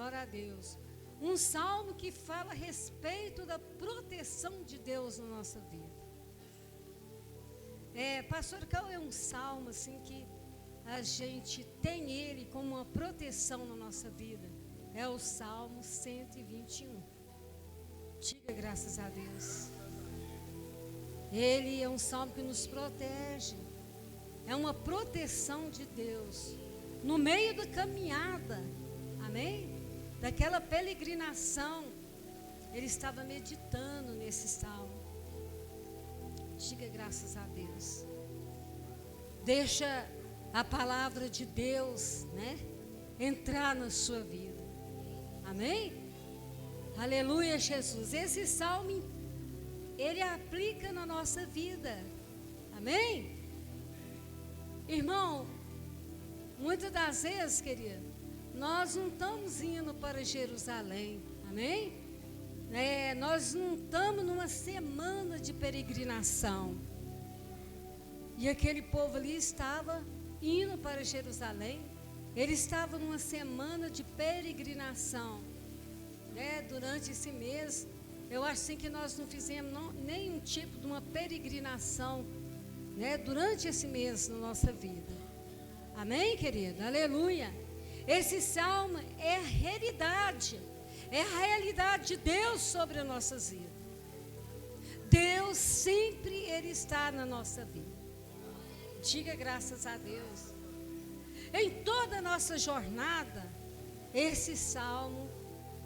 Glória a Deus. Um salmo que fala a respeito da proteção de Deus na nossa vida. Pastor, qual é um salmo assim que a gente tem ele como uma proteção na nossa vida? É o Salmo 121. Diga graças a Deus. Ele é um salmo que nos protege. É uma proteção de Deus. No meio da caminhada, amém? Daquela peregrinação, ele estava meditando nesse salmo. Diga graças a Deus. Deixa a palavra de Deus, né, entrar na sua vida. Amém? Aleluia, Jesus. Esse salmo, ele aplica na nossa vida. Amém? Irmão, muitas das vezes, querido, nós não estamos indo para Jerusalém. Amém? Nós não estamos numa semana de peregrinação. E aquele povo ali estava indo para Jerusalém. Ele estava numa semana de peregrinação, né? Durante esse mês, eu acho assim que nós não fizemos nenhum tipo de uma peregrinação, né? Durante esse mês na nossa vida. Amém, querido? Aleluia. Esse salmo é a realidade de Deus sobre as nossas vidas. Deus sempre, Ele está na nossa vida. Diga graças a Deus. Em toda a nossa jornada, esse salmo,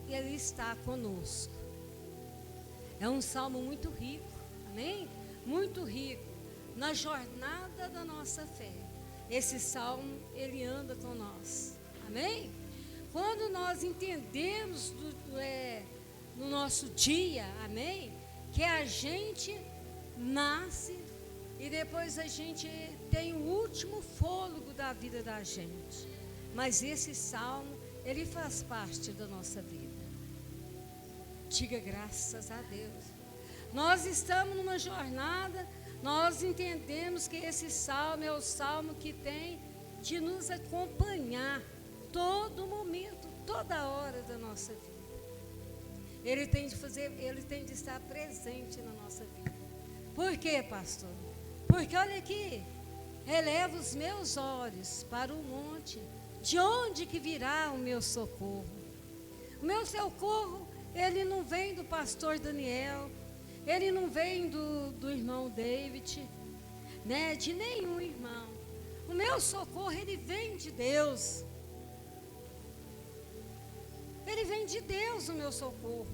ele está conosco. É um salmo muito rico, amém? Muito rico na jornada da nossa fé. Esse salmo, ele anda com nós, amém? Quando nós entendemos no nosso dia, amém? Que a gente nasce e depois a gente tem o último fôlego da vida da gente. Mas esse salmo, ele faz parte da nossa vida. Diga graças a Deus. Nós estamos numa jornada, nós entendemos que esse salmo é o salmo que tem de nos acompanhar todo momento, toda hora da nossa vida. Ele tem de estar presente na nossa vida. Por quê, pastor? Porque olha aqui, eleva os meus olhos para o monte, de onde que virá o meu socorro? O meu socorro, ele não vem do pastor Daniel, ele não vem do irmão David, né? De nenhum irmão. O meu socorro, ele vem de Deus. Ele vem de Deus, o meu socorro.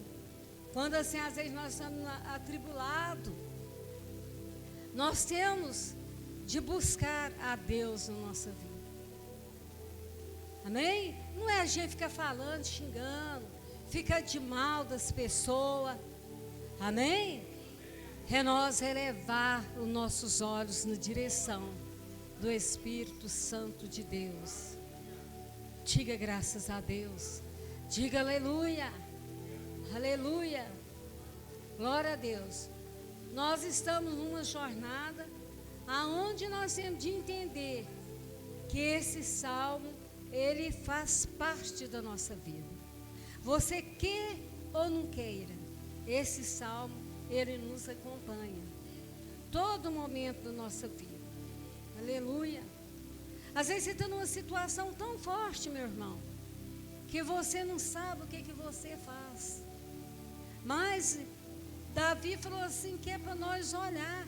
Quando assim, às vezes nós estamos atribulados, nós temos de buscar a Deus na nossa vida. Amém? Não é a gente ficar falando, xingando, ficar de mal das pessoas. Amém? É nós elevar os nossos olhos na direção do Espírito Santo de Deus. Diga graças a Deus. Diga aleluia. Aleluia. Glória a Deus. Nós estamos numa jornada aonde nós temos de entender que esse salmo, ele faz parte da nossa vida. Você quer ou não queira, esse salmo, ele nos acompanha todo momento da nossa vida. Aleluia. Às vezes você está numa situação tão forte, meu irmão, que você não sabe o que você faz. Mas Davi falou assim, que é para nós olhar.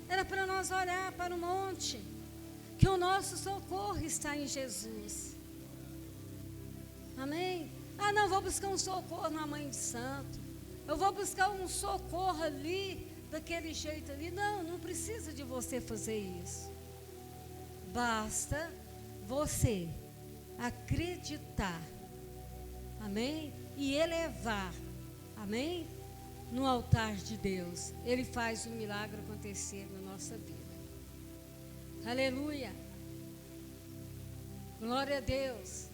Era para nós olhar para o monte, que o nosso socorro está em Jesus. Amém? Ah, não, vou buscar um socorro na Mãe de Santo. Eu vou buscar um socorro ali, daquele jeito ali. Não, não precisa de você fazer isso. Basta você acreditar, amém? E elevar, amém? No altar de Deus. Ele faz o milagre acontecer na nossa vida. Aleluia. Glória a Deus.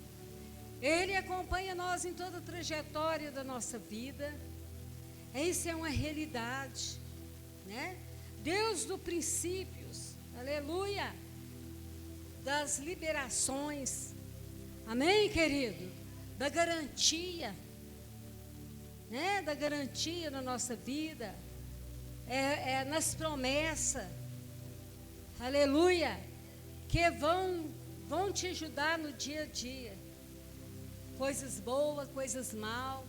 Ele acompanha nós em toda a trajetória da nossa vida. Isso é uma realidade, né? Deus do princípios, aleluia, das liberações, amém, querido? da garantia, né? Da garantia na nossa vida, nas promessas, aleluia, que vão te ajudar no dia a dia, coisas boas, coisas mal.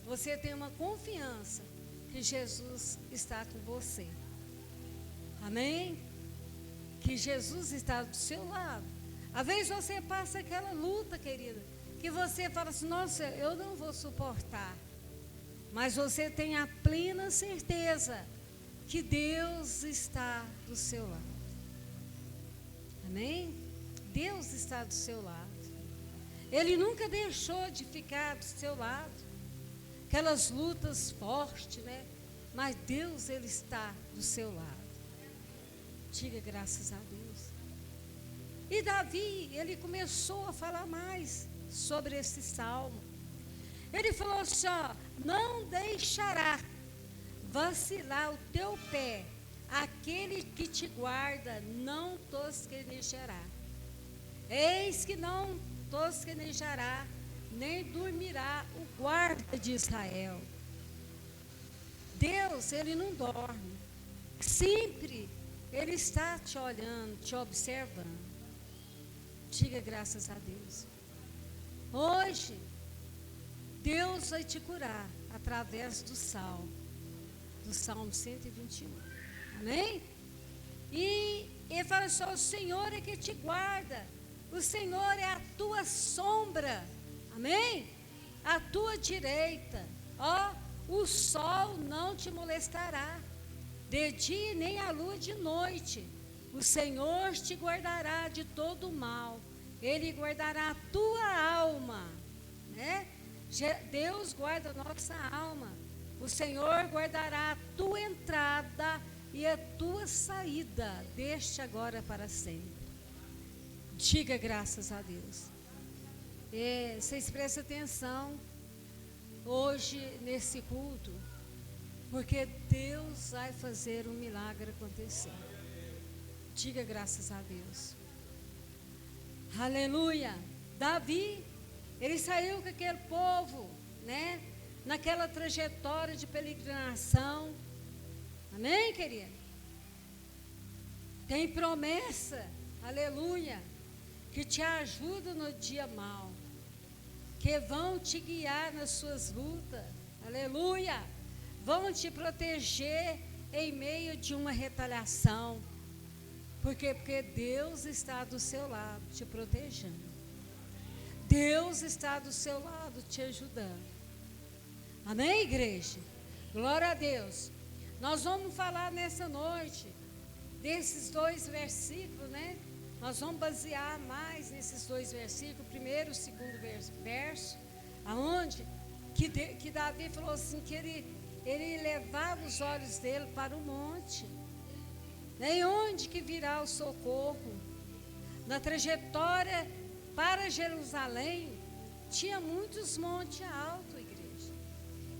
Você tem uma confiança que Jesus está com você, amém? Que Jesus está do seu lado. Às vezes você passa aquela luta, querida, que você fala assim, nossa, eu não vou suportar. Mas você tem a plena certeza que Deus está do seu lado. Amém? Deus está do seu lado. Ele nunca deixou de ficar do seu lado. Aquelas lutas fortes, né? Mas Deus, Ele está do seu lado. Diga graças a Deus. E Davi, ele começou a falar mais sobre esse salmo. Ele falou assim, ó, não deixará vacilar o teu pé, aquele que te guarda não tosquenejará. Eis que não tosquenejará, nem dormirá o guarda de Israel. Deus, Ele não dorme. Sempre Ele está te olhando, te observando. Diga graças a Deus. Hoje, Deus vai te curar através do Salmo 121. Amém? E ele fala assim, o Senhor é que te guarda. O Senhor é a tua sombra. Amém? A tua direita. Ó, o sol não te molestará, de dia nem a lua de noite. O Senhor te guardará de todo o mal. Ele guardará a tua alma, né? Deus guarda a nossa alma. O Senhor guardará a tua entrada e a tua saída, desde agora para sempre. Diga graças a Deus. Vocês prestem atenção hoje nesse culto, porque Deus vai fazer um milagre acontecer. Diga graças a Deus. Aleluia. Davi, ele saiu com aquele povo, né? Naquela trajetória de peregrinação. Amém, querida? Tem promessa, aleluia, que te ajuda no dia mau, que vão te guiar nas suas lutas, aleluia, vão te proteger em meio de uma retaliação. Por quê? Porque Deus está do seu lado te protegendo. Deus está do seu lado te ajudando. Amém, igreja? Glória a Deus. Nós vamos falar nessa noite desses dois versículos, né? Nós vamos basear mais nesses dois versículos, o primeiro e o segundo verso, aonde que Davi falou assim, que ele levava os olhos dele para o monte. Nem onde que virá o socorro? Na trajetória para Jerusalém, tinha muitos montes altos, igreja.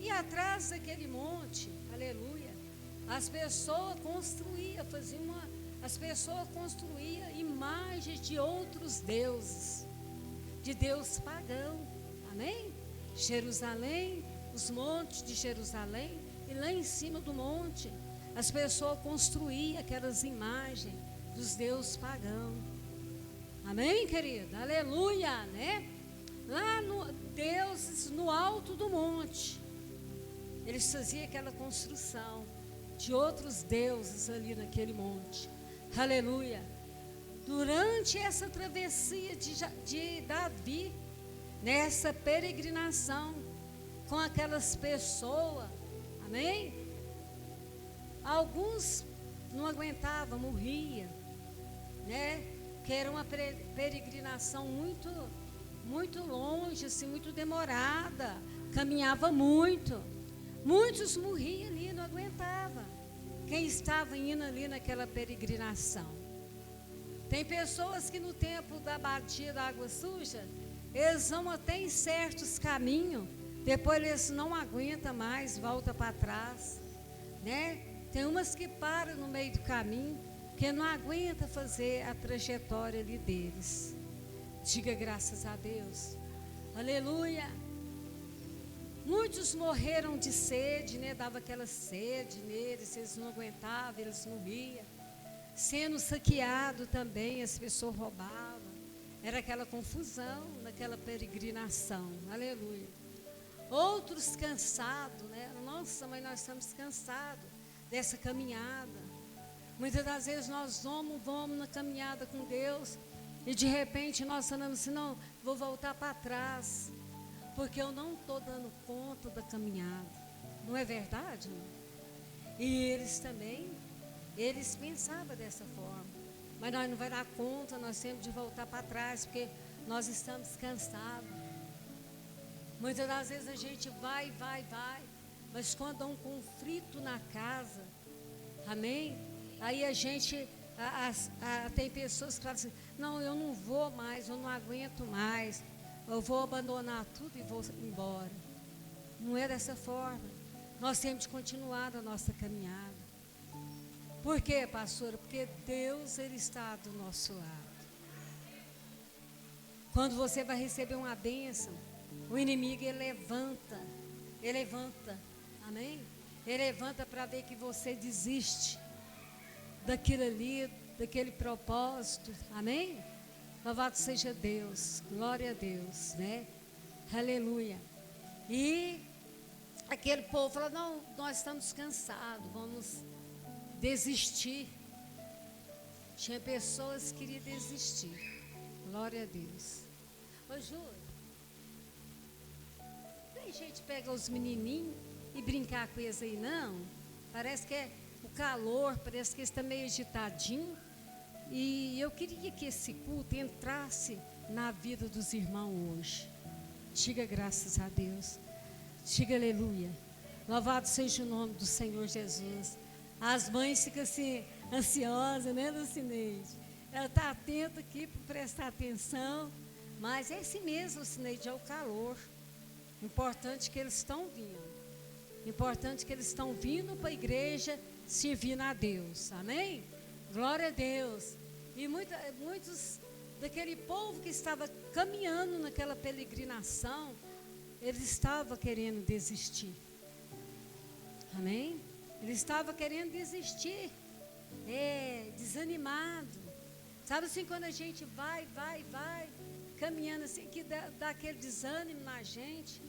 E atrás daquele monte, aleluia, as pessoas construíam imagens de outros deuses, de Deus pagão, amém? Jerusalém, os montes de Jerusalém, e lá em cima do monte, as pessoas construíam aquelas imagens dos deuses pagãos. Amém, querida? Aleluia, né? Lá no deuses no alto do monte, eles faziam aquela construção de outros deuses ali naquele monte. Aleluia. Durante essa travessia de Davi, nessa peregrinação com aquelas pessoas, amém? Alguns não aguentavam, morriam, né? Que era uma peregrinação muito, muito longe, assim, muito demorada, caminhava muito. Muitos morriam ali, não aguentavam. Quem estava indo ali naquela peregrinação. Tem pessoas que no tempo da batia da água suja, eles vão até em certos caminhos, depois eles não aguentam mais, voltam para trás, né? Tem umas que param no meio do caminho, que não aguenta fazer a trajetória ali deles. Diga graças a Deus. Aleluia. Muitos morreram de sede, né? Dava aquela sede neles, eles não aguentavam, eles morriam. Sendo saqueado também, as pessoas roubavam. Era aquela confusão naquela peregrinação. Aleluia. Outros cansados, né? Nossa, mas nós estamos cansados dessa caminhada. Muitas das vezes nós vamos na caminhada com Deus e de repente nós falamos assim, não, vou voltar para trás, porque eu não estou dando conta da caminhada. Não é verdade? Não? E eles também, eles pensavam dessa forma. Mas nós não vai dar conta, nós temos de voltar para trás, porque nós estamos cansados. Muitas das vezes a gente vai, mas quando há um conflito na casa, amém? Aí a gente, tem pessoas que falam assim, não, eu não vou mais, eu não aguento mais, eu vou abandonar tudo e vou embora. Não é dessa forma. Nós temos de continuar a nossa caminhada. Por quê, pastora? Porque Deus, Ele está do nosso lado. Quando você vai receber uma bênção, o inimigo, ele levanta, amém? Ele levanta para ver que você desiste daquilo ali, daquele propósito, amém? Louvado seja Deus, glória a Deus, né? Aleluia. E aquele povo falou, não, nós estamos cansados, vamos desistir. Tinha pessoas que queriam desistir, glória a Deus. Ô Júlio, tem gente pegar os menininhos e brincar com eles aí, não? Parece que é o calor, parece que eles estão meio agitadinhos. E eu queria que esse culto entrasse na vida dos irmãos hoje. Diga graças a Deus. Diga aleluia. Louvado seja o nome do Senhor Jesus. As mães ficam assim, ansiosas, né, Lucineide? Ela está atenta aqui para prestar atenção. Mas é assim mesmo, Lucineide, é o calor. Importante que eles estão vindo. Importante que eles estão vindo para a igreja servindo a Deus. Amém? Glória a Deus. E muitos daquele povo que estava caminhando naquela peregrinação, eles estavam querendo desistir. Amém? Eles estavam querendo desistir. Desanimado. Sabe assim, quando a gente vai, caminhando assim, que dá aquele desânimo na gente,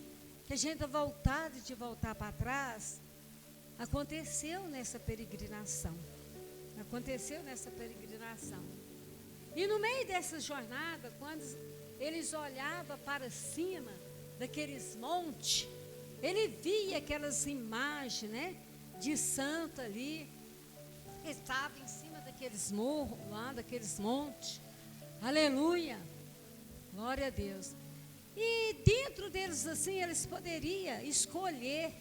que a gente dá vontade de voltar para trás. Aconteceu nessa peregrinação. E no meio dessa jornada, quando eles olhavam para cima daqueles montes, ele via aquelas imagens, né, de santo ali, que estava em cima daqueles morros, lá daqueles montes. Aleluia! Glória a Deus. E dentro deles assim, eles poderiam escolher,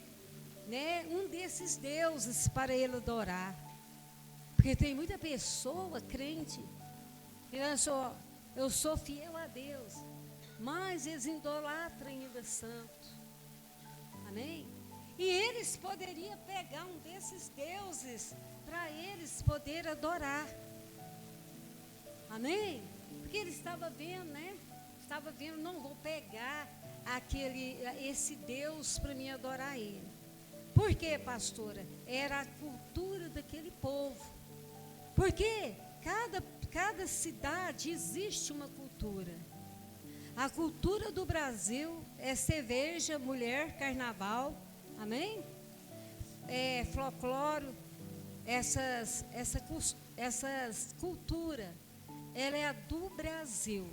né, um desses deuses para ele adorar. Porque tem muita pessoa crente, eu sou fiel a Deus, mas eles idolatram ainda santo. Amém? E eles poderiam pegar um desses deuses para eles poderem adorar. Amém? Porque ele estava vendo, né? Estava vendo, não vou pegar esse Deus para mim adorar ele. Por quê, pastora? Era a cultura daquele povo. Porque cada cidade existe uma cultura. A cultura do Brasil é cerveja, mulher, carnaval, amém? Folclore, essas culturas, ela é a do Brasil.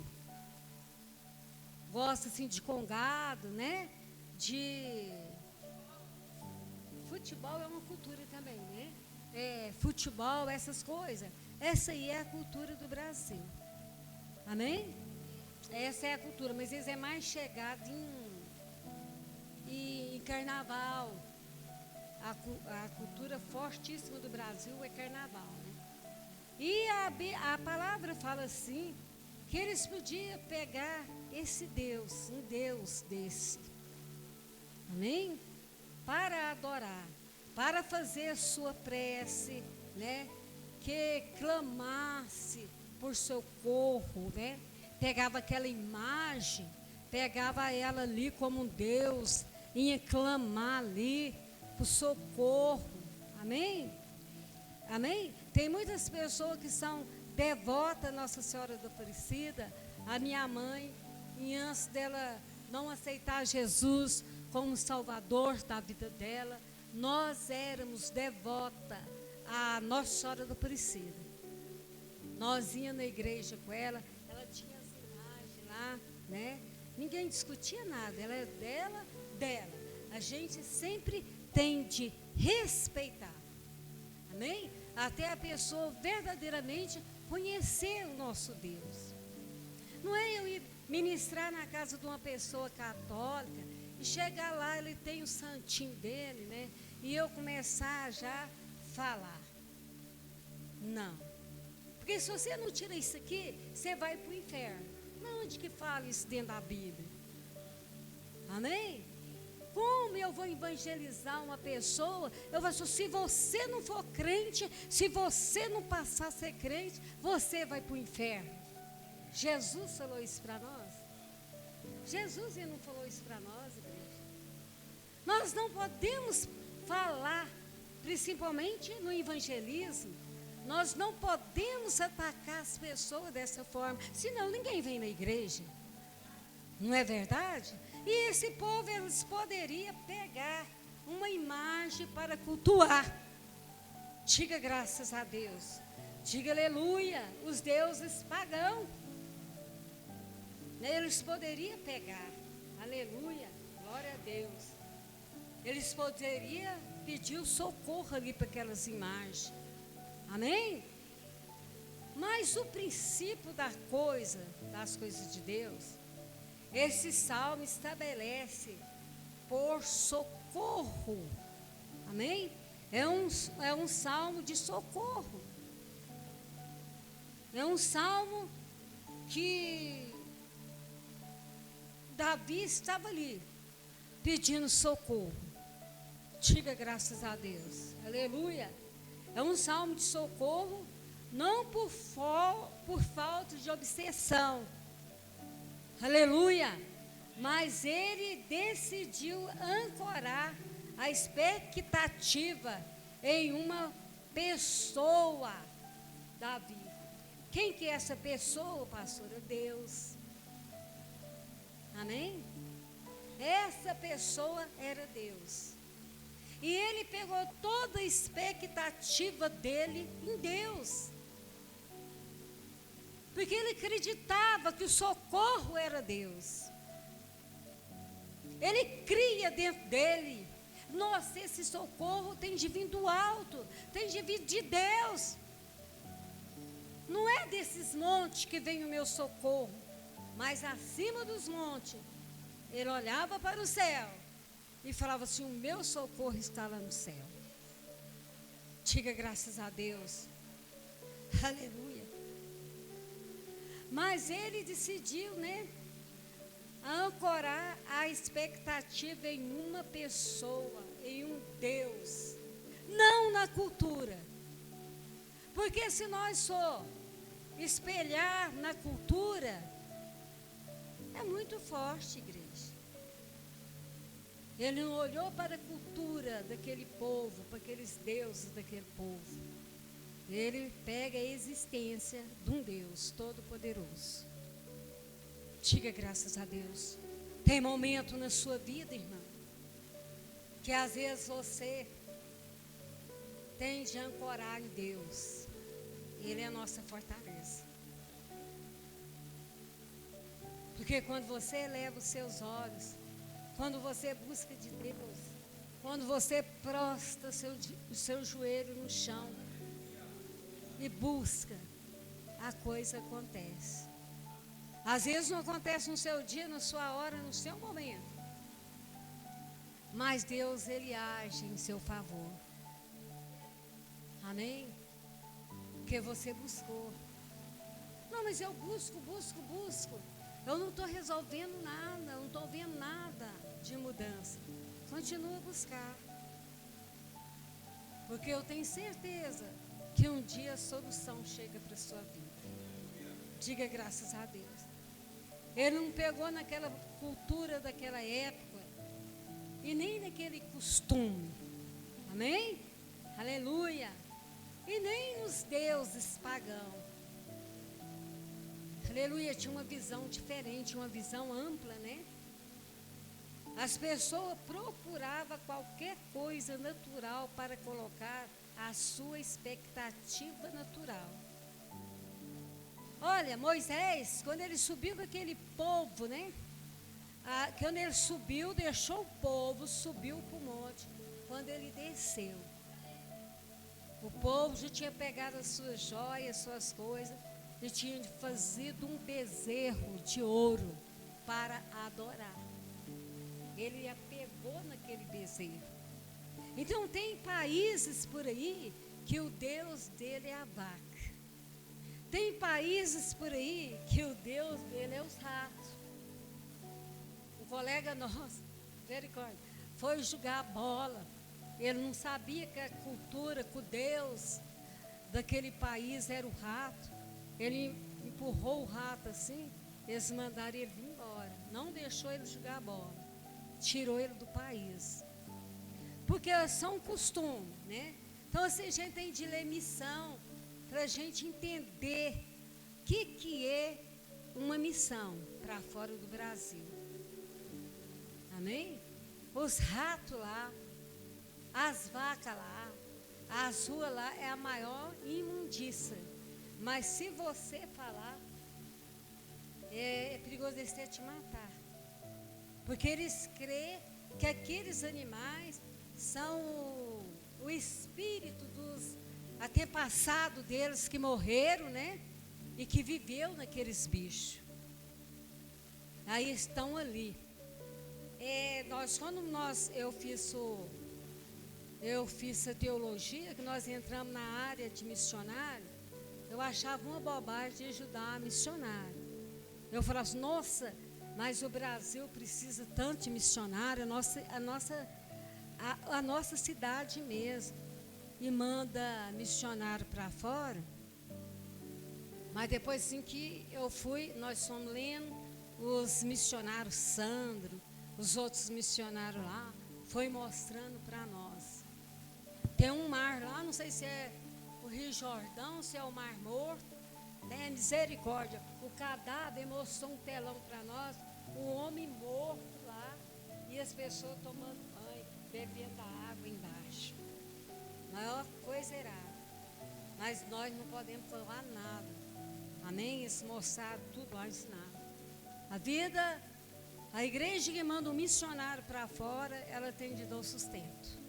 Gosta assim de congado, né? De futebol é uma cultura também, né? Futebol, essas coisas. Essa aí é a cultura do Brasil. Amém? Essa é a cultura, mas eles é mais chegado em carnaval. A cultura fortíssima do Brasil é carnaval, né? E a palavra fala assim, que eles podiam pegar esse Deus, um Deus desse. Amém? Para adorar, para fazer a sua prece, né? Que clamasse por socorro, né? Pegava aquela imagem, pegava ela ali como um Deus, ia clamar ali por socorro. Amém? Amém? Tem muitas pessoas que são devotas a Nossa Senhora da Aparecida. A minha mãe, e antes dela não aceitar Jesus como Salvador da vida dela, nós éramos devotas a Nossa Senhora da Aparecida. Nós íamos na igreja com ela, ela tinha as imagens lá, né? Ninguém discutia nada, ela é dela. A gente sempre tem de respeitar. Amém? Até a pessoa verdadeiramente conhecer o nosso Deus. Não é eu ir ministrar na casa de uma pessoa católica e chegar lá, ele tem o santinho dele, né? E eu começar já a falar. Não. Porque se você não tira isso aqui, você vai para o inferno. Não, onde que fala isso dentro da Bíblia? Amém? Como eu vou evangelizar uma pessoa? Eu vou dizer, se você não for crente, se você não passar a ser crente, você vai para o inferno. Jesus falou isso para nós? Jesus ele não falou isso para nós, igreja? Nós não podemos falar, principalmente no evangelismo, nós não podemos atacar as pessoas dessa forma, senão ninguém vem na igreja. Não é verdade? E esse povo, eles poderiam pegar uma imagem para cultuar. Diga graças a Deus. Diga aleluia. Os deuses pagãos. Eles poderiam pegar. Aleluia. Glória a Deus. Eles poderiam pedir o socorro ali para aquelas imagens. Amém? Mas o princípio das coisas de Deus, esse salmo estabelece por socorro. Amém? É um salmo de socorro. É um salmo que Davi estava ali pedindo socorro. Diga graças a Deus. Aleluia. É um salmo de socorro, não por falta de obsessão. Aleluia. Mas ele decidiu ancorar a expectativa em uma pessoa, Davi. Quem que é essa pessoa, pastor? É Deus. Amém? Essa pessoa era Deus. E ele pegou toda a expectativa dele em Deus. Porque ele acreditava que o socorro era Deus. Ele cria dentro dele. Nossa, esse socorro tem de vir do alto, tem de vir de Deus. Não é desses montes que vem o meu socorro, mas acima dos montes. Ele olhava para o céu e falava assim, o meu socorro está lá no céu. Diga graças a Deus. Aleluia. Mas ele decidiu, ancorar a expectativa em uma pessoa, em um Deus, não na cultura. Porque se nós só espelhar na cultura, é muito forte, igreja. Ele não olhou para a cultura daquele povo, para aqueles deuses daquele povo. Ele pega a existência de um Deus todo-poderoso. Diga graças a Deus. Tem momento na sua vida, irmão, que às vezes você tem de ancorar em Deus. Ele é a nossa fortaleza. Porque quando você eleva os seus olhos, quando você busca de Deus, quando você prostra o seu joelho no chão e busca, a coisa acontece. Às vezes não acontece no seu dia, na sua hora, no seu momento. Mas Deus, Ele age em seu favor. Amém? Porque você buscou. Não, mas eu busco. Eu não estou resolvendo nada, eu não estou vendo nada de mudança. Continua a buscar. Porque eu tenho certeza que um dia a solução chega para a sua vida. Diga graças a Deus. Ele não pegou naquela cultura daquela época e nem naquele costume. Amém? Aleluia. E nem nos deuses pagãos. Aleluia, tinha uma visão diferente, uma visão ampla, né? As pessoas procuravam qualquer coisa natural para colocar a sua expectativa natural. Olha, Moisés, quando ele subiu com aquele povo, né? Quando ele subiu, deixou o povo, subiu para o monte. Quando ele desceu, o povo já tinha pegado as suas joias, suas coisas, e tinha fazido um bezerro de ouro para adorar. Ele apegou naquele bezerro. Então tem países por aí que o Deus dele é a vaca. Tem países por aí que o Deus dele é os ratos. Um colega nosso, misericórdia, foi jogar bola. Ele não sabia que a cultura, que o Deus daquele país era o rato. Ele empurrou o rato assim, eles mandaram ele vir embora. Não deixou ele jogar bola. Tirou ele do país. Porque são costumes, né? Então assim, a gente tem de ler missão para a gente entender o que é uma missão para fora do Brasil. Amém? Os ratos lá, as vacas lá, as ruas lá é a maior imundícia. Mas se você falar, é perigoso eles te matar. Porque eles creem que aqueles animais são o espírito dos antepassados deles que morreram, né? E que viveu naqueles bichos. Aí estão ali. Eu fiz a teologia, que nós entramos na área de missionário, eu achava uma bobagem de ajudar a missionário. Eu falava assim, nossa, mas o Brasil precisa tanto de missionário, a nossa cidade mesmo, e manda missionário para fora. Mas depois assim que eu fui, nós fomos lendo os missionários Sandro, os outros missionários lá, foi mostrando para nós. Tem um mar lá, não sei se é o Rio Jordão, se é o Mar Morto, né? Misericórdia. O cadáver mostrou um telão para nós, o homem morto lá, e as pessoas tomando banho, bebendo a água embaixo. Maior coisa errada. Mas nós não podemos falar nada. Amém? Eles mostraram tudo lá ensinado. A igreja que manda um missionário para fora, ela tem de dar o sustento.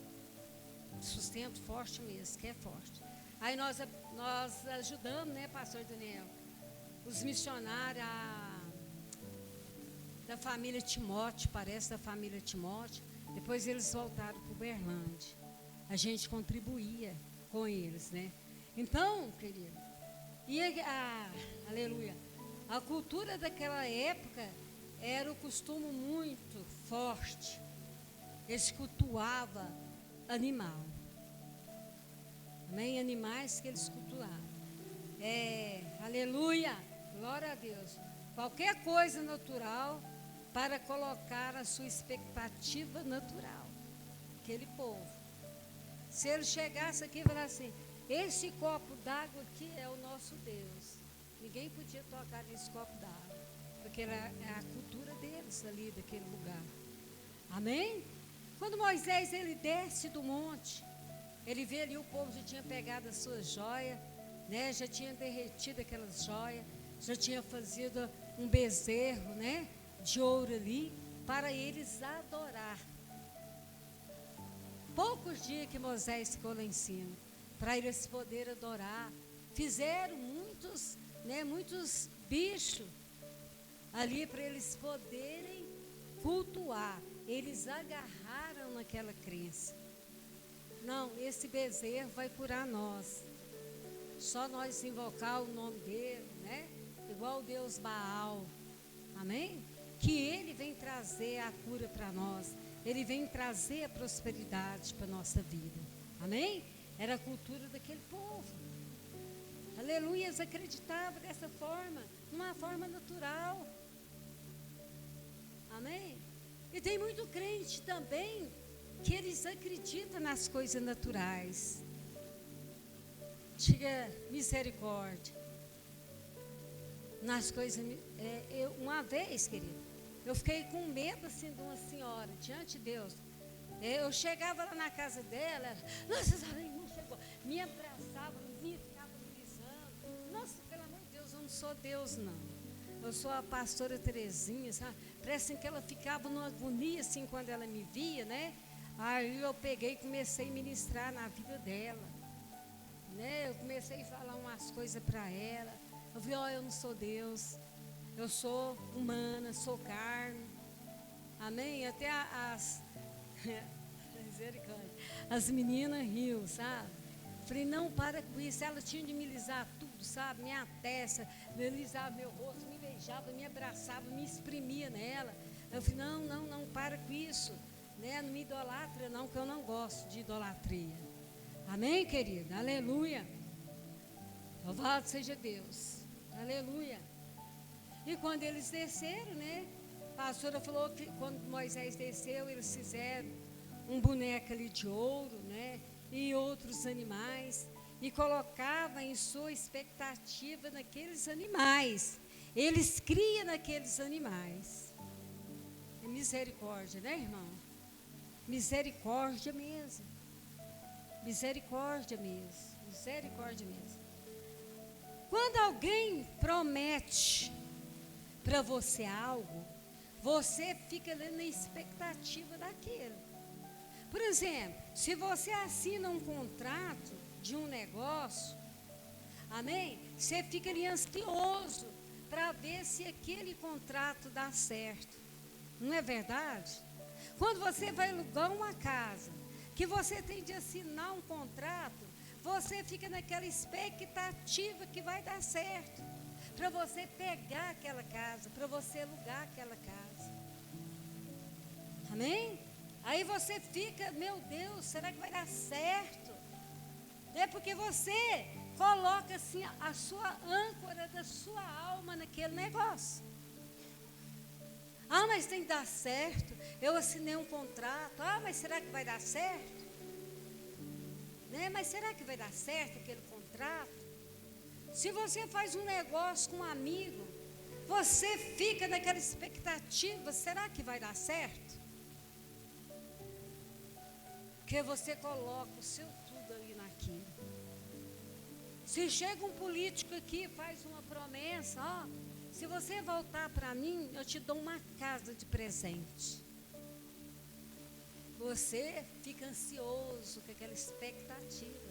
Sustento forte mesmo, que é forte. Aí nós ajudamos, né, pastor Daniel, os missionários da família Timóteo, parece da família Timóteo. Depois eles voltaram para o Uberlândia. A gente contribuía com eles, né? Então, querido, aleluia, a cultura daquela época era um costume muito forte. Eles cultuavam animal. Amém? Animais que eles cultuavam. Aleluia, glória a Deus. Qualquer coisa natural para colocar a sua expectativa natural. Aquele povo. Se ele chegasse aqui e falasse assim, esse copo d'água aqui é o nosso Deus. Ninguém podia tocar nesse copo d'água. Porque era a cultura deles ali, daquele lugar. Amém? Quando Moisés ele desce do monte, ele vê ali o povo já tinha pegado as suas joias, né? Já tinha derretido aquelas joias, já tinha fazido um bezerro, né? De ouro ali, para eles adorar. Poucos dias que Moisés ficou lá em cima, para eles poderem adorar. Fizeram muitos, né? Muitos bichos ali para eles poderem cultuar. Eles agarraram naquela crença. Não, esse bezerro vai curar nós. Só nós invocar o nome dele, né? Igual o Deus Baal. Amém? Que ele vem trazer a cura para nós. Ele vem trazer a prosperidade para a nossa vida. Amém? Era a cultura daquele povo. Aleluia, eles acreditavam dessa forma, numa forma natural. Amém? E tem muito crente também que eles acreditam nas coisas naturais. Diga misericórdia. Nas coisas. Uma vez, querido, eu fiquei com medo assim de uma senhora, diante de Deus. Eu chegava lá na casa dela, nossa, essa irmã chegou, me abraçava, me ficava me lisando. Nossa, pelo amor de Deus, eu não sou Deus, não. Eu sou a pastora Terezinha, sabe? Parece que ela ficava numa agonia assim quando ela me via, né? Aí eu peguei e comecei a ministrar na vida dela, né? Eu comecei a falar umas coisas para ela. Eu falei, ó, eu não sou Deus, eu sou humana, sou carne. Amém? Até misericórdia. As meninas riam, sabe? Falei, não, para com isso. Ela tinha de me lisar tudo, sabe? Minha testa, me lisava meu rosto, me beijava, me abraçava, me exprimia nela. Eu falei, não, para com isso. Né? Não me idolatra, não, que eu não gosto de idolatria. Amém, querida? Aleluia. Louvado seja Deus. Aleluia. E quando eles desceram, né? A pastora falou que quando Moisés desceu, eles fizeram um boneco ali de ouro, né? E outros animais. E colocava em sua expectativa naqueles animais. Eles criam naqueles animais. É misericórdia, né, irmão? Misericórdia mesmo. Misericórdia mesmo. Misericórdia mesmo. Quando alguém promete para você algo, você fica ali na expectativa daquilo. Por exemplo, se você assina um contrato de um negócio, amém? Você fica ali ansioso para ver se aquele contrato dá certo. Não é verdade? Quando você vai alugar uma casa, que você tem de assinar um contrato, você fica naquela expectativa que vai dar certo, para você pegar aquela casa, para você alugar aquela casa. Amém? Aí você fica, meu Deus, será que vai dar certo? É porque você coloca assim a sua âncora da sua alma naquele negócio. Ah, mas tem que dar certo. Eu assinei um contrato. Ah, mas será que vai dar certo? Né? Mas será que vai dar certo aquele contrato? Se você faz um negócio com um amigo, você fica naquela expectativa, será que vai dar certo? Porque você coloca o seu tudo ali naquilo. Se chega um político aqui e faz uma promessa, ó, se você voltar para mim, eu te dou uma casa de presente. Você fica ansioso com aquela expectativa.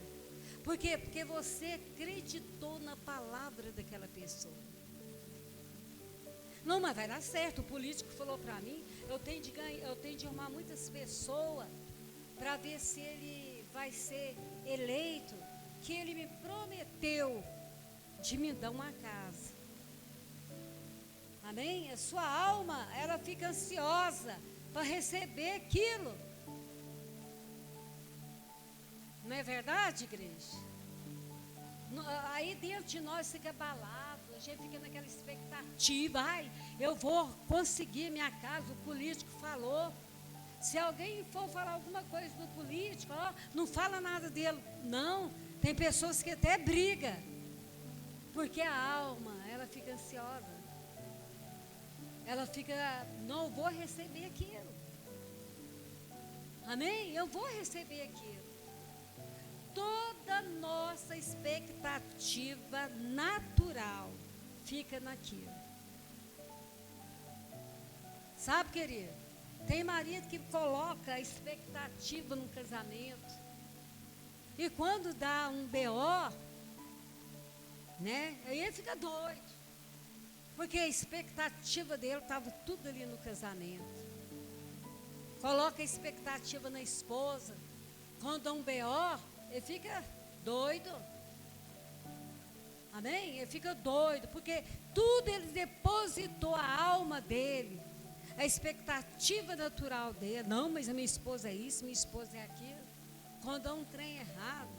Por quê? Porque você acreditou na palavra daquela pessoa. Não, mas vai dar certo. O político falou para mim, eu tenho de arrumar muitas pessoas para ver se ele vai ser eleito, que ele me prometeu de me dar uma casa. Amém? A sua alma, ela fica ansiosa para receber aquilo. Não é verdade, igreja? Aí dentro de nós fica abalado, a gente fica naquela expectativa, ai, eu vou conseguir minha casa, o político falou. Se alguém for falar alguma coisa do político, ó, não fala nada dele. Não, tem pessoas que até brigam, porque a alma, ela fica ansiosa. Ela fica, não vou receber aquilo. Amém? Eu vou receber aquilo. Toda nossa expectativa natural fica naquilo. Sabe, querido? Tem marido que coloca a expectativa no casamento. E quando dá um BO, né? Aí ele fica doido. Porque a expectativa dele estava tudo ali no casamento. Coloca a expectativa na esposa. Quando dá um BO, ele fica doido. Amém? Ele fica doido, porque tudo ele depositou a alma dele, a expectativa natural dele. Não, mas a minha esposa é isso, minha esposa é aquilo. Quando dá um trem errado,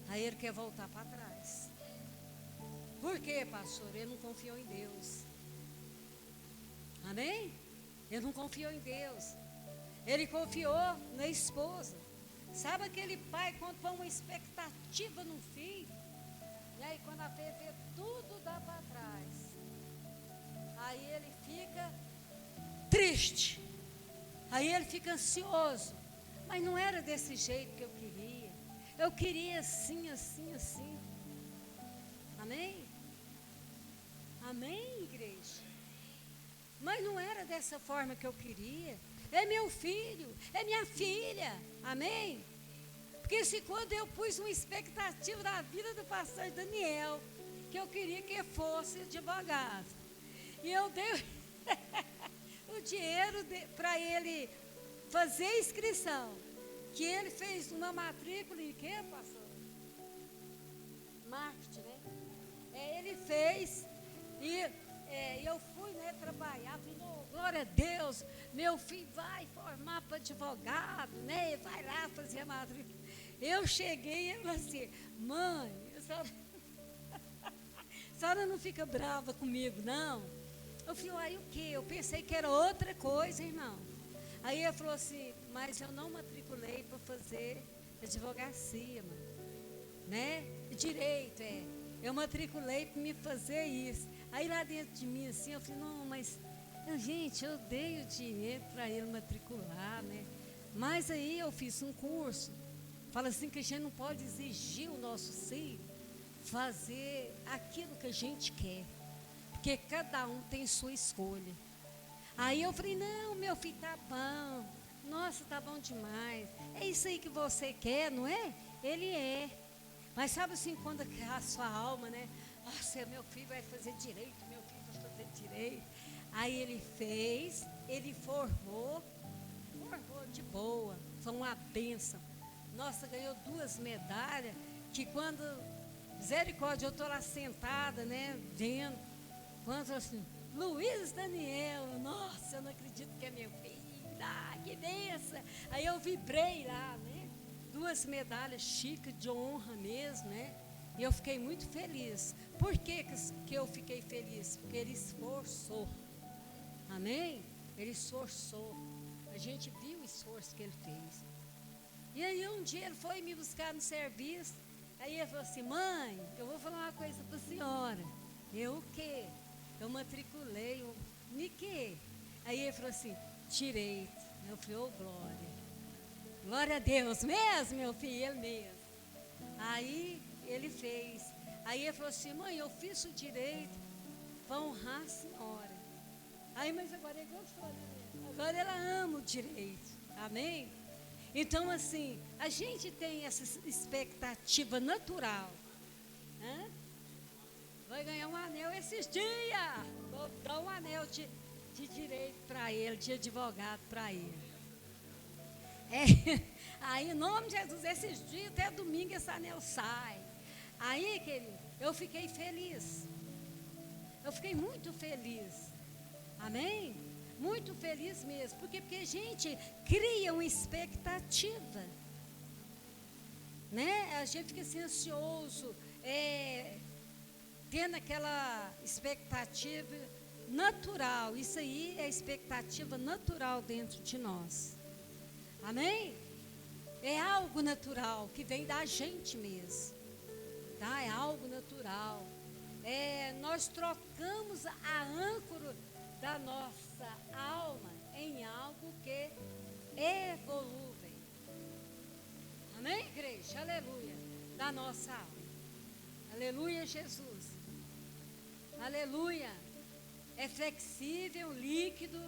aí ele quer voltar para trás. Por quê, pastor? Ele não confiou em Deus. Amém? Ele não confiou em Deus. Ele confiou na esposa. Sabe aquele pai quando põe uma expectativa no filho? E aí quando a fé vê tudo dá para trás. Aí ele fica triste. Aí ele fica ansioso. Mas não era desse jeito que eu queria. Eu queria assim, assim, assim. Amém? Amém, igreja? Mas não era dessa forma que eu queria. É meu filho, é minha filha. Amém? Porque se quando eu pus uma expectativa na vida do pastor Daniel, que eu queria que fosse advogado, e eu dei o dinheiro para ele fazer a inscrição, que ele fez uma matrícula em quê, pastor? Marketing, né? Ele fez e eu fui, né, trabalhar, falei, oh, glória a Deus, meu filho vai formar para advogado, né, vai lá fazer a matrícula. Eu cheguei e ele falou assim, mãe, a senhora não fica brava comigo, não? Eu falei, aí o quê? Eu pensei que era outra coisa, irmão. Aí ele falou assim, mas eu não matriculei para fazer advocacia, mano, né, direito, eu matriculei para me fazer isso. Aí lá dentro de mim assim, eu falei, não, mas gente, eu dei o dinheiro para ele matricular, né? Mas aí eu fiz um curso. Fala assim que a gente não pode exigir o nosso filho fazer aquilo que a gente quer. Porque cada um tem sua escolha. Aí eu falei, não, meu filho, tá bom. Nossa, tá bom demais. É isso aí que você quer, não é? Ele é. Mas sabe assim, quando a sua alma, né? Nossa, meu filho vai fazer direito, meu filho vai fazer direito. Aí ele fez, ele formou de boa, foi uma bênção. Nossa, ganhou 2 medalhas, que quando, misericórdia, eu estou lá sentada, né, vendo, quando assim, Luiz Daniel, nossa, eu não acredito que é meu filho, que benção. Aí eu vibrei lá, né, 2 medalhas chiques de honra mesmo, né. E eu fiquei muito feliz. Por que eu fiquei feliz? Porque ele esforçou. Amém? Ele esforçou. A gente viu o esforço que ele fez. E aí um dia ele foi me buscar no serviço. Aí ele falou assim, mãe, eu vou falar uma coisa para a senhora. Eu o quê? Eu matriculei. Em quê? Aí ele falou assim, direito. Eu falei, ô glória. Glória a Deus mesmo, meu filho, ele mesmo. Aí ele fez. Aí ele falou assim, mãe, eu fiz o direito para honrar a senhora. Aí, mas agora ele gostou, né? Agora ela ama o direito. Amém? Então, assim, a gente tem essa expectativa natural. Hã? Vai ganhar um anel esses dias. Vou dar um anel de direito para ele, de advogado para ele. Aí, em nome de Jesus, esses dias, até domingo, esse anel sai. Aí, querido, eu fiquei feliz. Eu fiquei muito feliz. Amém? Muito feliz mesmo. Porque a gente cria uma expectativa. Né? A gente fica assim ansioso, tendo aquela expectativa natural. Isso aí é expectativa natural dentro de nós. Amém? É algo natural que vem da gente mesmo. Tá? É algo natural. Nós trocamos a âncora da nossa alma em algo que é volúvel. Amém, igreja? Aleluia. Da nossa alma. Aleluia, Jesus. Aleluia. É flexível, líquido.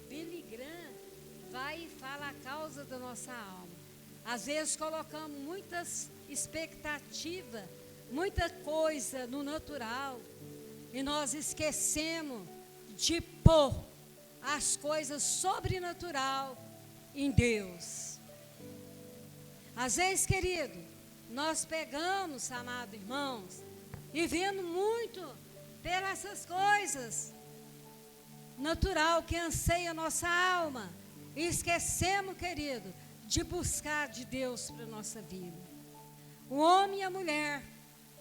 Billy Graham vai e fala a causa da nossa alma. Às vezes colocamos muitas expectativas, muita coisa no natural, e nós esquecemos de pôr as coisas sobrenatural em Deus. Às vezes, querido, nós pegamos, amados irmãos, e vendo muito pelas essas coisas natural que anseia a nossa alma, e esquecemos, querido, de buscar de Deus para a nossa vida. O homem e a mulher,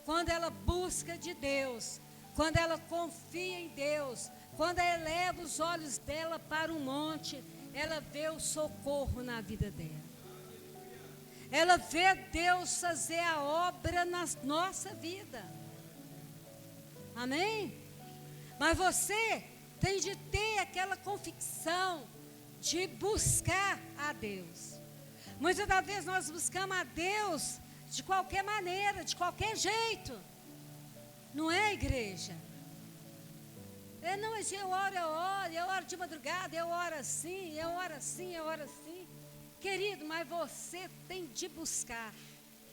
quando ela busca de Deus, quando ela confia em Deus, quando ela eleva os olhos dela para o monte, ela vê o socorro na vida dela. Ela vê Deus fazer a obra na nossa vida. Amém? Mas você tem de ter aquela convicção de buscar a Deus. Muitas das vezes nós buscamos a Deus de qualquer maneira, de qualquer jeito. Não é, igreja? Não, mas eu oro de madrugada, eu oro assim, eu oro assim, eu oro assim. Querido, mas você tem de buscar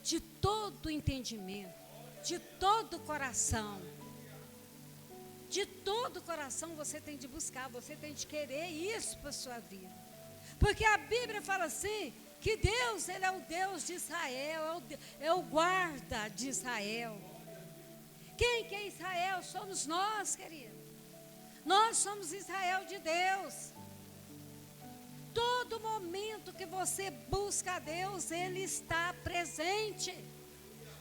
de todo o entendimento, de todo o coração. De todo o coração você tem de buscar, você tem de querer isso para a sua vida. Porque a Bíblia fala assim, que Deus, Ele é o Deus de Israel, é o guarda de Israel. Quem que é Israel? Somos nós, querido. Nós somos Israel de Deus. Todo momento que você busca a Deus, Ele está presente.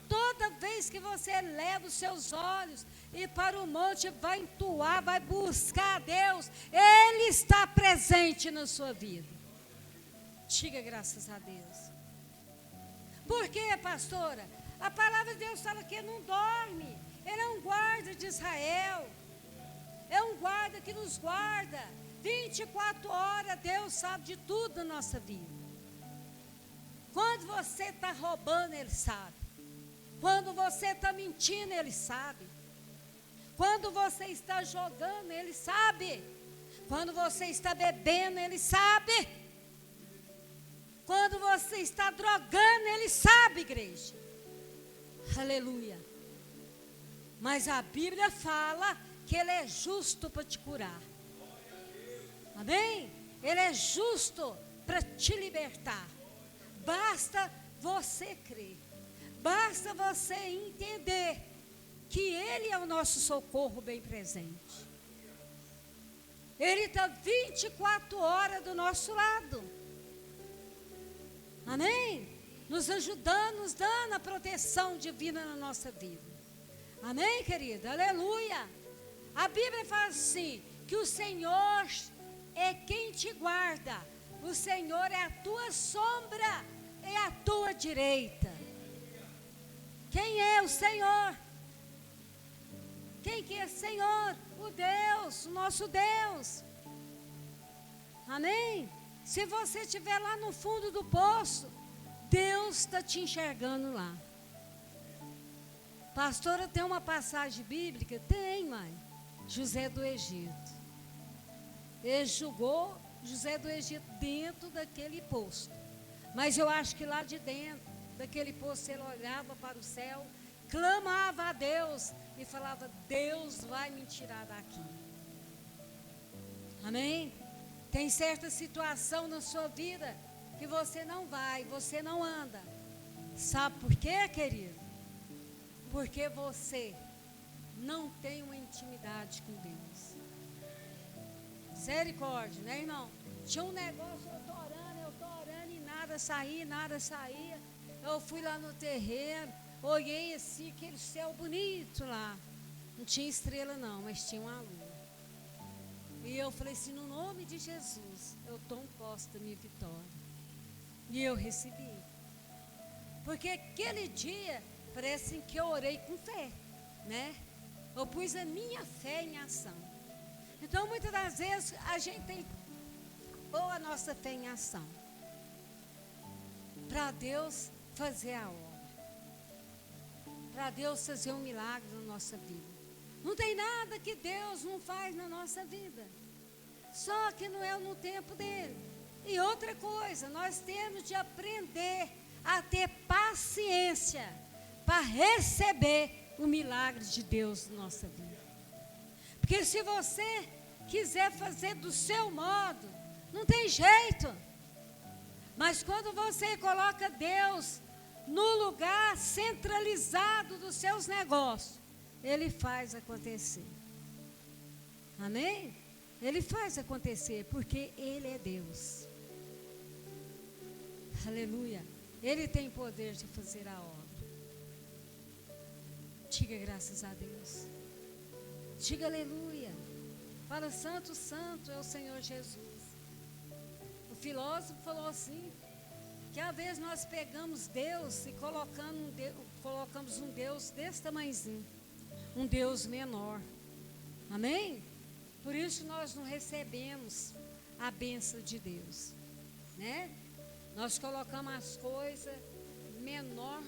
Toda vez que você eleva os seus olhos e para o monte vai entoar, vai buscar a Deus, Ele está presente na sua vida. Diga graças a Deus. Por quê, pastora? A palavra de Deus fala que Ele não dorme. Ele é um guarda de Israel. É um guarda que nos guarda. 24 horas, Deus sabe de tudo na nossa vida. Quando você está roubando, Ele sabe. Quando você está mentindo, Ele sabe. Quando você está jogando, Ele sabe. Quando você está bebendo, Ele sabe. Quando você está drogando, Ele sabe, igreja. Aleluia. Mas a Bíblia fala que Ele é justo para te curar. Amém? Ele é justo para te libertar. Basta você crer. Basta você entender que Ele é o nosso socorro bem presente. Ele está 24 horas do nosso lado. Amém? Nos ajudando, nos dando a proteção divina na nossa vida. Amém, querida? Aleluia. A Bíblia fala assim, que o Senhor é quem te guarda. O Senhor é a tua sombra, é a tua direita. Quem é o Senhor? Quem que é o Senhor? O Deus, o nosso Deus. Amém? Se você estiver lá no fundo do poço, Deus está te enxergando lá. Pastora, tem uma passagem bíblica? Tem, mãe. José do Egito. Ele julgou José do Egito dentro daquele poço. Mas eu acho que lá de dentro daquele poço ele olhava para o céu, clamava a Deus e falava, Deus vai me tirar daqui. Amém? Tem certa situação na sua vida que você não vai, você não anda. Sabe por quê, querido? Porque você não tem uma intimidade com Deus. Misericórdia, né, irmão? Tinha um negócio, eu tô orando e nada saía. Eu fui lá no terreiro, olhei assim, aquele céu bonito lá. Não tinha estrela não, mas tinha uma lua. E eu falei assim, no nome de Jesus, eu tomo posse da minha vitória. E eu recebi. Porque aquele dia, parece que eu orei com fé, né? Eu pus a minha fé em ação. Então, muitas das vezes, a gente tem que pôr a nossa fé em ação. Para Deus fazer a obra. Para Deus fazer um milagre na nossa vida. Não tem nada que Deus não faz na nossa vida. Só que não é no tempo dele. E outra coisa, nós temos de aprender a ter paciência para receber o milagre de Deus na nossa vida. Porque se você quiser fazer do seu modo, não tem jeito. Mas quando você coloca Deus no lugar centralizado dos seus negócios, Ele faz acontecer. Amém? Ele faz acontecer, porque Ele é Deus. Aleluia. Ele tem poder de fazer a obra. Diga graças a Deus. Diga aleluia. Fala, santo, santo é o Senhor Jesus. O filósofo falou assim, que às vezes nós pegamos Deus e colocamos um Deus desse tamanhozinho, um Deus menor. Amém? Por isso nós não recebemos a bênção de Deus, né? Nós colocamos as coisas maior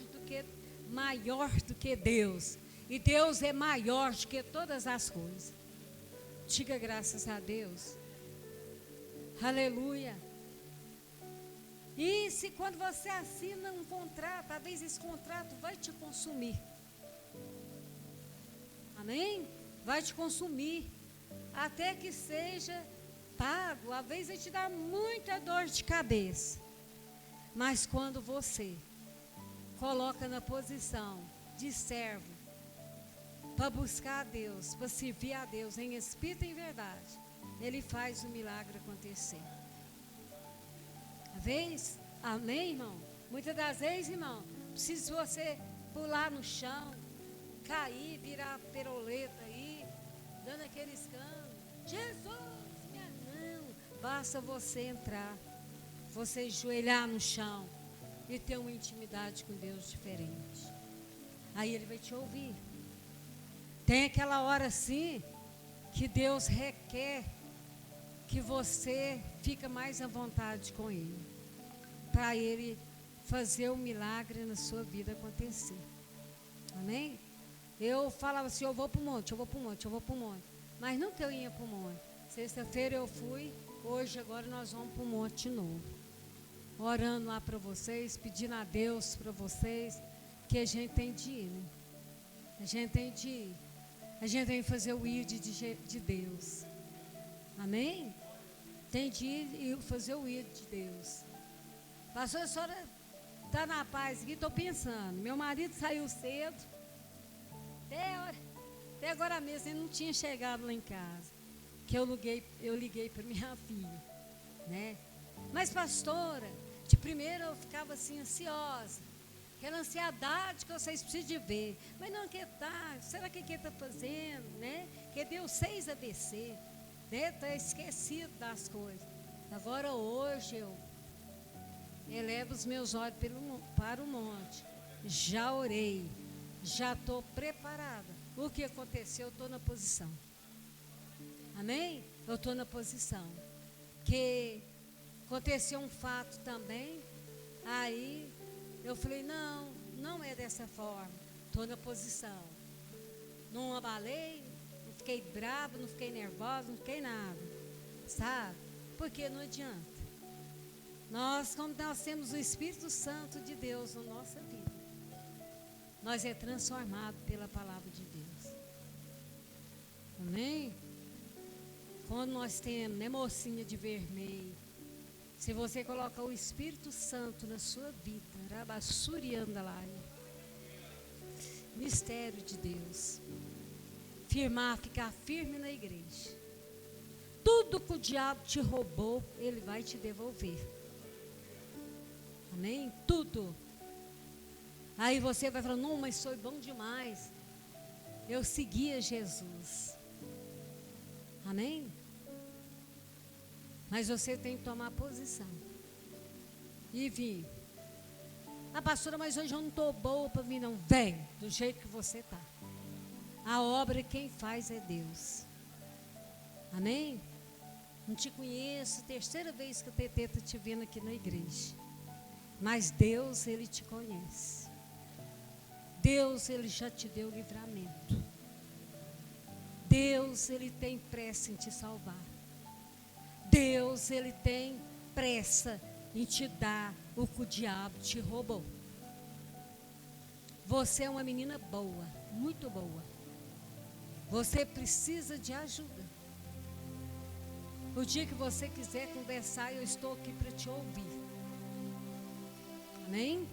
do que Deus. E Deus é maior do que todas as coisas. Diga graças a Deus. Aleluia. E se quando você assina um contrato, talvez esse contrato vai te consumir. Amém? Vai te consumir. Até que seja pago. Às vezes vai te dar muita dor de cabeça. Mas quando você coloca na posição de servo, para buscar a Deus, para servir a Deus em espírito e em verdade, Ele faz o milagre acontecer. Às vezes, amém, irmão? Muitas das vezes, irmão, precisa você pular no chão, cair, virar peroleta aí, dando aquele escândalo. Jesus, não. Basta você entrar, você ajoelhar no chão e ter uma intimidade com Deus diferente. Aí Ele vai te ouvir. Tem aquela hora assim que Deus requer que você fica mais à vontade com Ele, para Ele fazer o milagre na sua vida acontecer. Amém? Eu falava assim, eu vou para o monte, eu vou para o monte, eu vou para o monte. Mas nunca eu ia para o monte. Sexta-feira eu fui, hoje agora nós vamos para o monte de novo. Orando lá para vocês, pedindo a Deus para vocês, que a gente tem de ir, né? A gente tem de ir. A gente tem que fazer o ir de Deus. Amém? Tem de ir e fazer o ir de Deus. Pastor, a senhora está na paz aqui, estou pensando. Meu marido saiu cedo. Até agora mesmo ele não tinha chegado lá em casa. Que eu liguei para minha filha, né? Mas pastora, de primeiro eu ficava assim ansiosa. Aquela ansiedade que vocês precisam de ver. Mas não, que tá, será que ele está fazendo, né? Que deu 6 AVC, né? Está esquecido das coisas. Agora hoje eu elevo os meus olhos para o monte. Já orei, já estou preparada. O que aconteceu, eu estou na posição. Amém? Eu estou na posição. Que aconteceu um fato também, aí eu falei, não é dessa forma, estou na posição. Não abalei, não fiquei brava, não fiquei nervosa, não fiquei nada, sabe? Porque não adianta. Como nós temos o Espírito Santo de Deus na nossa vida, nós é transformado pela palavra de Deus. Amém? Quando nós temos, né, mocinha de vermelho, se você colocar o Espírito Santo na sua vida, rabassurianda lá, mistério de Deus, ficar firme na igreja. Tudo que o diabo te roubou, ele vai te devolver. Amém? Tudo. Aí você vai falar, não, mas foi bom demais. Eu seguia Jesus. Amém? Mas você tem que tomar posição. E vir. Pastora, mas hoje eu não estou boa para mim, não. Vem, do jeito que você está. A obra quem faz é Deus. Amém? Não te conheço, terceira vez que o TT está te vendo aqui na igreja. Mas Deus, Ele te conhece. Deus, Ele já te deu livramento. Deus, Ele tem pressa em te salvar. Deus, Ele tem pressa em te dar o que o diabo te roubou. Você é uma menina boa, muito boa. Você precisa de ajuda. O dia que você quiser conversar, eu estou aqui para te ouvir. Amém?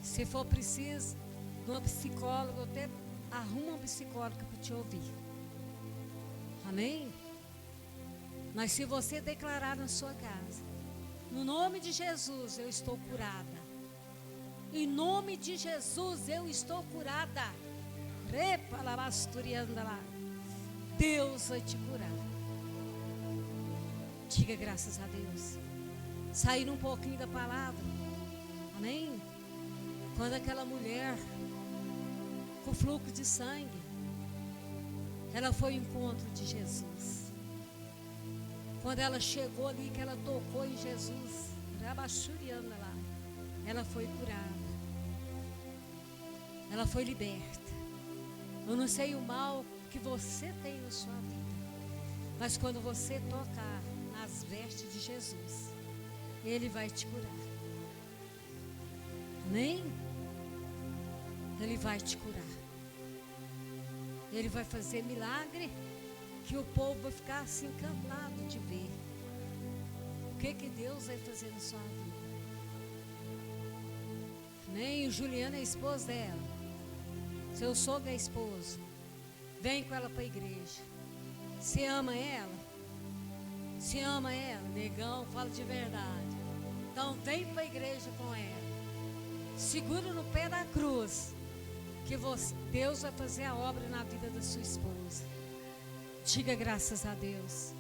Se for preciso de uma psicóloga, eu até arrumo uma psicóloga para te ouvir. Amém? Mas se você declarar na sua casa, no nome de Jesus eu estou curada. Em nome de Jesus eu estou curada. Deus vai te curar. Diga graças a Deus. Sair um pouquinho da palavra. Amém? Quando aquela mulher com fluxo de sangue, ela foi ao encontro de Jesus. Quando ela chegou ali, que ela tocou em Jesus, lá, ela foi curada. Ela foi liberta. Eu não sei o mal que você tem na sua vida, mas quando você tocar nas vestes de Jesus, Ele vai te curar. Amém? Ele vai te curar. Ele vai fazer milagre que o povo vai ficar assim encantado de ver. O que Deus vai fazer na sua vida? Amém? O Juliano é a esposa dela. Seu sogro é esposo. Vem com ela para a igreja. Você ama ela? Se ama ela? Negão, fala de verdade. Então vem para a igreja com ela. Segura no pé da cruz, que Deus vai fazer a obra na vida da sua esposa. Diga graças a Deus.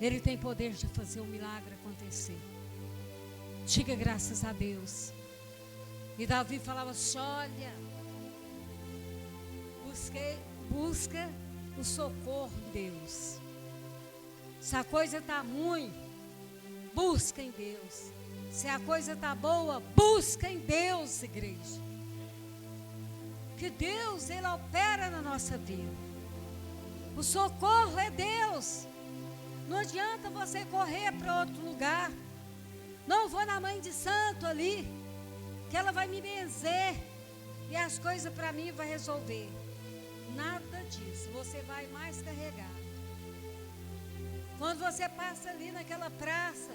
Ele tem poder de fazer o milagre acontecer. Diga graças a Deus. E Davi falava assim: olha, busca o socorro de Deus. Se a coisa está ruim, busca em Deus. Se a coisa está boa, busca em Deus, igreja. Que Deus, Ele opera na nossa vida. O socorro é Deus. Não adianta você correr para outro lugar. Não vou na mãe de santo ali, que ela vai me benzer e as coisas para mim vai resolver. Nada disso. Você vai mais carregado. Quando você passa ali naquela praça,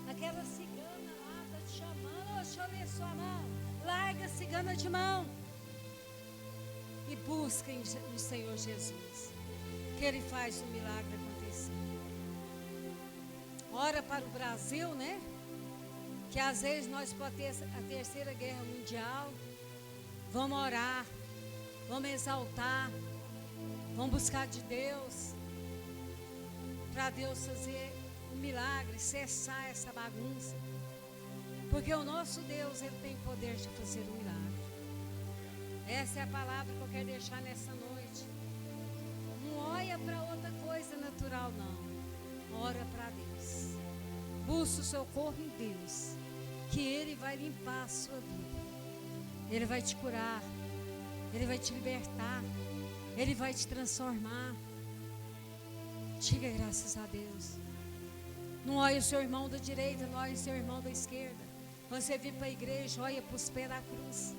aquela cigana lá está te chamando: deixa eu ver sua mão. Larga a cigana de mão e busca no Senhor Jesus, que Ele faz o milagre acontecer. Ora para o Brasil, né? Que às vezes nós podemos ter a terceira guerra mundial. Vamos orar, vamos exaltar, vamos buscar de Deus, para Deus fazer um milagre, cessar essa bagunça. Porque o nosso Deus, Ele tem poder de fazer um milagre. Essa é a palavra que eu quero deixar nessa noite. Não olha para outra coisa natural, não. Ora para Deus. Busca o socorro em Deus, que Ele vai limpar a sua vida. Ele vai te curar. Ele vai te libertar. Ele vai te transformar. Diga graças a Deus. Não olha o seu irmão da direita, não olha o seu irmão da esquerda. Quando você vir para a igreja, olha para os pés da cruz.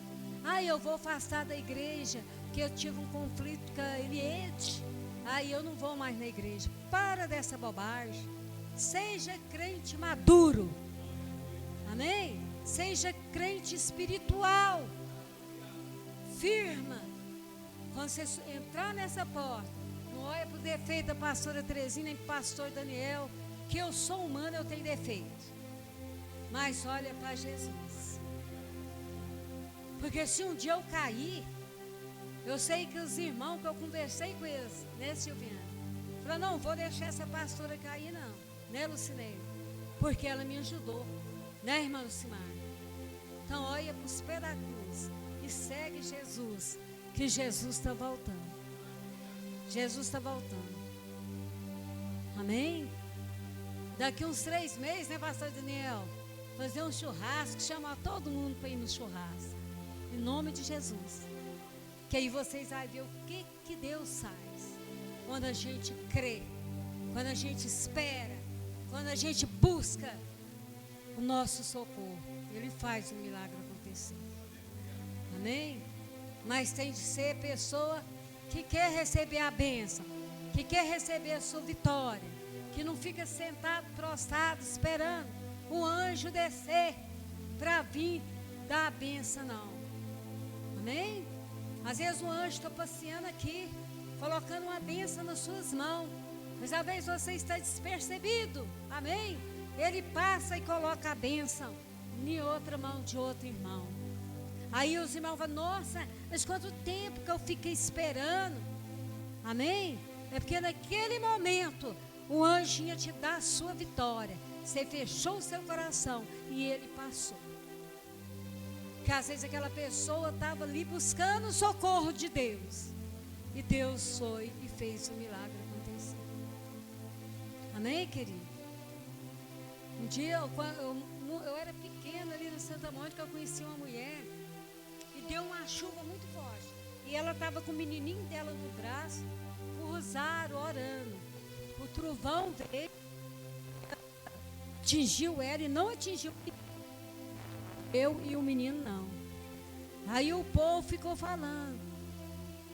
Eu vou afastar da igreja, porque eu tive um conflito com a Eliette. Eu não vou mais na igreja. Para dessa bobagem. Seja crente maduro. Amém? Seja crente espiritual. Firma. Quando você entrar nessa porta, não olha para o defeito da pastora Terezinha, nem para o pastor Daniel, que eu sou humano, eu tenho defeito. Mas olha para Jesus. Porque se um dia eu cair, eu sei que os irmãos que eu conversei com eles, né, Silviana? Falaram: não vou deixar essa pastora cair, não, né, Lucineiro? Porque ela me ajudou, né, irmã Lucimar? Então olha para os pés da cruz e segue Jesus, que Jesus está voltando. Jesus está voltando. Amém? Daqui uns 3 meses, né, pastor Daniel? Fazer um churrasco, chamar todo mundo para ir no churrasco. Em nome de Jesus. Que aí vocês vão ver o que Deus faz. Quando a gente crê, quando a gente espera, quando a gente busca o nosso socorro. Ele faz o milagre acontecer. Amém? Mas tem de ser pessoa que quer receber a bênção, que quer receber a sua vitória, que não fica sentado, prostrado, esperando o anjo descer para vir dar a bênção, não. Amém? Às vezes o anjo está passeando aqui, colocando uma bênção nas suas mãos, mas às vezes você está despercebido. Amém? Ele passa e coloca a bênção em outra mão de outro irmão. Aí os irmãos falam: nossa, mas quanto tempo que eu fiquei esperando. Amém? É porque naquele momento O anjo ia te dar a sua vitória. Você fechou o seu coração e ele passou. Porque às vezes aquela pessoa estava ali buscando o socorro de Deus. E Deus foi e fez o milagre acontecer. Amém, querido? Um dia, eu era pequena ali no Santa Mônica, eu conheci uma mulher e deu uma chuva muito forte. E ela estava com o menininho dela no braço, o rosário, orando. O trovão veio, atingiu ela e não atingiu eu e o menino não. Aí o povo ficou falando.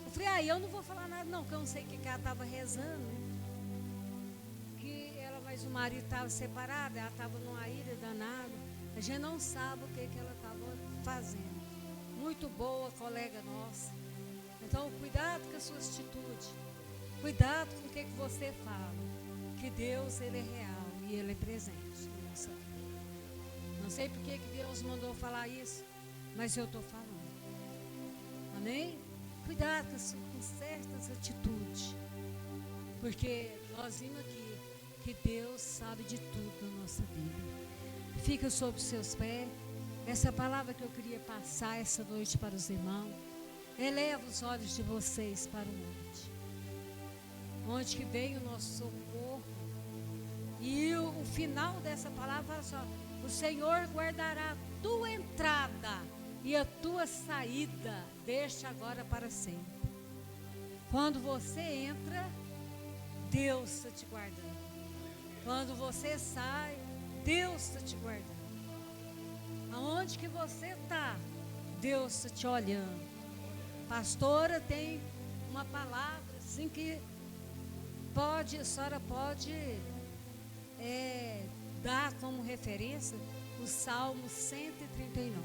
Eu falei, eu não vou falar nada não, porque eu não sei o que ela estava rezando. Que ela, mas o marido estava separado, ela estava numa ira danada. A gente não sabe o que ela estava fazendo. Muito boa, colega nossa. Então, cuidado com a sua atitude. Cuidado com o que você fala. Que Deus, Ele é real e Ele é presente na nossa vida. Não sei por que Deus mandou falar isso, mas eu estou falando. Amém? Cuidado com certas atitudes. Porque nós vimos aqui que Deus sabe de tudo na nossa vida. Fica sob os seus pés. Essa palavra que eu queria passar essa noite para os irmãos. Eleva os olhos de vocês para o monte. Onde que vem o nosso socorro. E o final dessa palavra fala só: o Senhor guardará a tua entrada e a tua saída, deixa agora para sempre. Quando você entra, Deus está te guardando. Quando você sai, Deus está te guardando. Aonde que você está, Deus está te olhando. Pastora tem uma palavra assim que a senhora pode dar como referência o Salmo 139.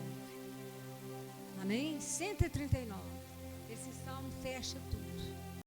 Amém? 139. Esse salmo fecha tudo.